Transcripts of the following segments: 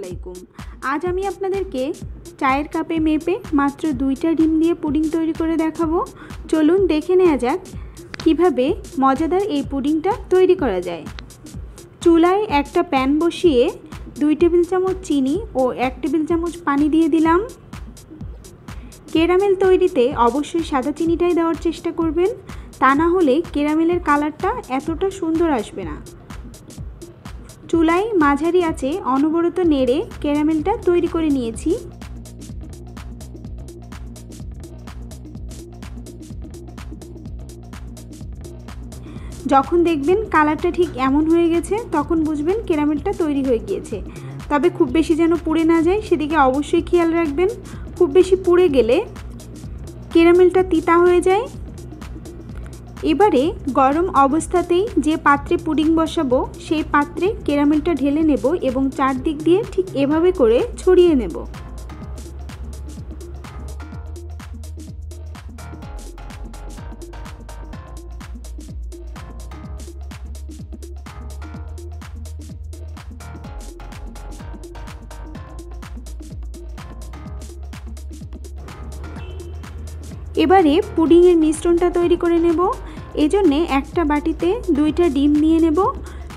আলাইকুম। আজ আমি আপনাদেরকে চায়ের কাপে মেপে মাত্র 2টা ডিম দিয়ে পুডিং তৈরি করে দেখাবো। চলুন দেখে নেওয়া যাক কিভাবে মজাদার এই পুডিংটা তৈরি করা যায়। চুলায় একটা প্যান বসিয়ে 2 টেবিল চামচ চিনি ও 1 টেবিল চামচ পানি দিয়ে দিলাম। ক্যারামেল তৈরিতে অবশ্যই সাদা চিনিটাই দেওয়ার চেষ্টা করবেন, তা না হলে ক্যারামেলের কালারটা এতটা সুন্দর আসবে না। চুলায় মাঝারি আঁচে অনবরত নেড়ে ক্যারামেলটা তৈরি করে নিয়েছি। যখন দেখবেন কালারটা ঠিক এমন হয়ে গেছে তখন বুঝবেন ক্যারামেলটা তৈরি হয়ে গিয়েছে। তবে খুব বেশি যেন পুড়ে না যায় সেদিকে অবশ্যই খেয়াল রাখবেন। খুব বেশি পুড়ে গেলে ক্যারামেলটা তিতা হয়ে যায়। এবারে গরম অবস্থাতেই যে পাত্রে পুডিং বসাবো সেই পাত্রে ক্যারামেলটা ঢেলে নেব এবং চারদিক দিয়ে ঠিক এভাবে করে ছড়িয়ে নেব। এবারে পুডিংয়ের মিশ্রণটা তৈরি করে নেব। এজন্যে একটা বাটিতে 2টা ডিম নিয়ে নেব।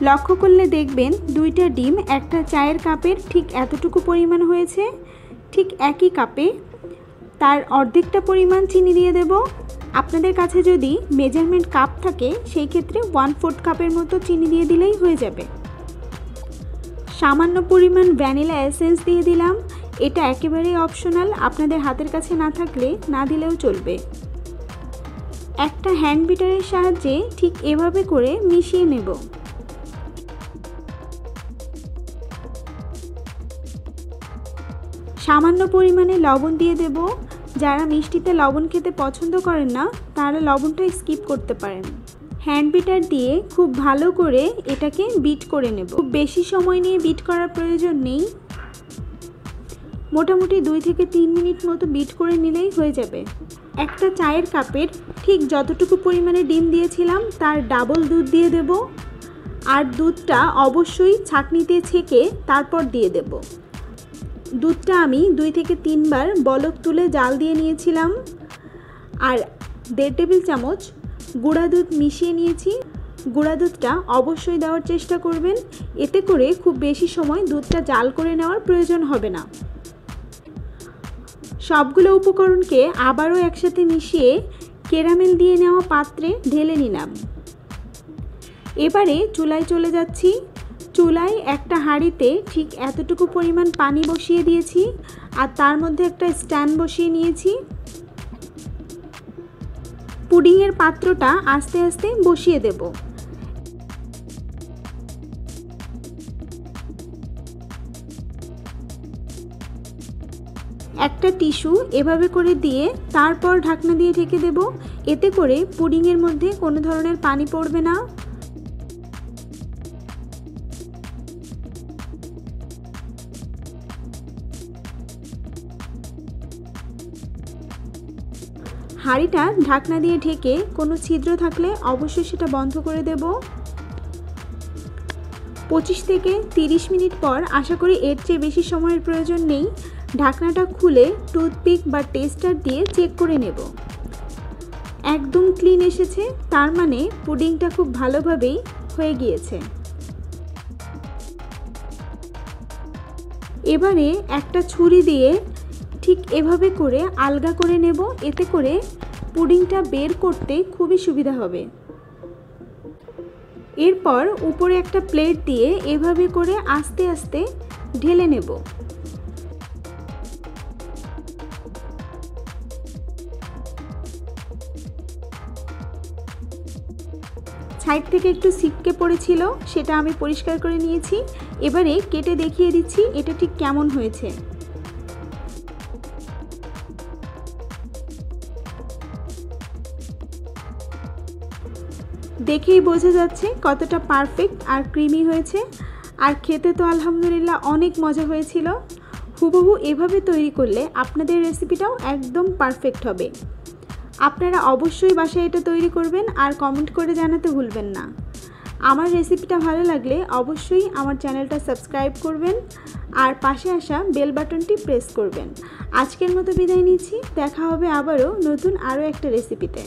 লক্ষ্য করলে দেখবেন 2টা ডিম একটা চায়ের কাপের ঠিক এতটুকু পরিমাণ হয়েছে। ঠিক একই কাপে তার অর্ধেকটা পরিমাণ চিনি দিয়ে দেব। আপনাদের কাছে যদি মেজারমেন্ট কাপ থাকে সেই ক্ষেত্রে 1/4 কাপের মতো চিনি দিয়ে দিলেই হয়ে যাবে। সামান্য পরিমাণ ভ্যানিলা এসেন্স দিয়ে দিলাম। এটা একেবারেই অপশনাল, আপনাদের হাতের কাছে না থাকলে না দিলেও চলবে। একটা হ্যান্ড বিটারের সাহায্যে ঠিক এভাবে করে মিশিয়ে নেব। সামান্য পরিমাণে লবণ দিয়ে দেব। যারা মিষ্টিতে লবণ খেতে পছন্দ করেন না তারা লবণটা স্কিপ করতে পারেন। হ্যান্ড বিটার দিয়ে খুব ভালো করে এটাকে বিট করে নেব। খুব বেশি সময় নিয়ে বিট করার প্রয়োজন নেই, মোটামুটি 2 থেকে 3 মিনিট মতো বিট করে নিলেই হয়ে যাবে। একটা চায়ের কাপের ঠিক যতটুকু পরিমাণে ডিম দিয়েছিলাম তার ডাবল দুধ দিয়ে দেব। আর দুধটা অবশ্যই ছাঁকনিতে ছেঁকে তারপর দিয়ে দেব। দুধটা আমি 2 থেকে 3 বার বলক তুলে জাল দিয়ে নিয়েছিলাম। আর 1.5 টেবিল চামচ গুঁড়া দুধ মিশিয়ে নিয়েছি। গুঁড়া দুধটা অবশ্যই দেওয়ার চেষ্টা করবেন, এতে করে খুব বেশি সময় দুধটা জাল করে নেওয়ার প্রয়োজন হবে না। সবগুলো উপকরণকে আবারও একসাথে মিশিয়ে ক্যারামেল দিয়ে নেওয়া পাত্রে ঢেলে নিলাম। এবারে চুলায় চলে যাচ্ছি। চুলায় একটা হাঁড়িতে ঠিক এতটুকু পরিমাণ পানি বসিয়ে দিয়েছি আর তার মধ্যে একটা স্ট্যান্ড বসিয়ে নিয়েছি। পুডিংয়ের পাত্রটা আস্তে আস্তে বসিয়ে দেব। একটা টিস্যু এভাবে করে দিয়ে তারপর ঢাকনা দিয়ে ঢেকে দেব। এতে করে পুডিংয়ের মধ্যে কোনো ধরনের পানি পড়বে না। হাঁড়িটা ঢাকনা দিয়ে ঢেকে কোনো ছিদ্র থাকলে অবশ্যই সেটা বন্ধ করে দেব। 25 থেকে 30 মিনিট পর, আশা করি এর চেয়ে বেশি সময়ের প্রয়োজন নেই, ঢাকনাটা খুলে টুথপিক বা টেস্টার দিয়ে চেক করে নেব। একদম ক্লিন এসেছে, তার মানে পুডিংটা খুব ভালোভাবেই হয়ে গিয়েছে। এবারে একটা ছুরি দিয়ে ঠিক এভাবে করে আলগা করে নেব, এতে করে পুডিংটা বের করতে খুবই সুবিধা হবে। এরপর উপরে একটা প্লেট দিয়ে এভাবে করে আস্তে আস্তে ঢেলে নেব। সাইড থেকে একটু ছিটকে পড়েছিল, সেটা আমি পরিষ্কার করে নিয়েছি। এবারে কেটে দেখিয়ে দিচ্ছি এটা ঠিক কেমন হয়েছে। দেখেই বোঝা যাচ্ছে কতটা পারফেক্ট আর ক্রিমি হয়েছে। আর খেতে তো আলহামদুলিল্লাহ অনেক মজা হয়েছিল। হুবহু এভাবে তৈরি করলে আপনাদের রেসিপিটাও একদম পারফেক্ট হবে। আপনারা অবশ্যই বাসায় এটা তৈরি করবেন আর কমেন্ট করে জানাতে ভুলবেন না। আমার রেসিপিটা ভালো লাগলে অবশ্যই আমার চ্যানেলটা সাবস্ক্রাইব করবেন আর পাশে আসা বেল বাটনটি প্রেস করবেন। আজকের মতো বিদায় নিচ্ছি, দেখা হবে আবারও নতুন আরও একটা রেসিপিতে।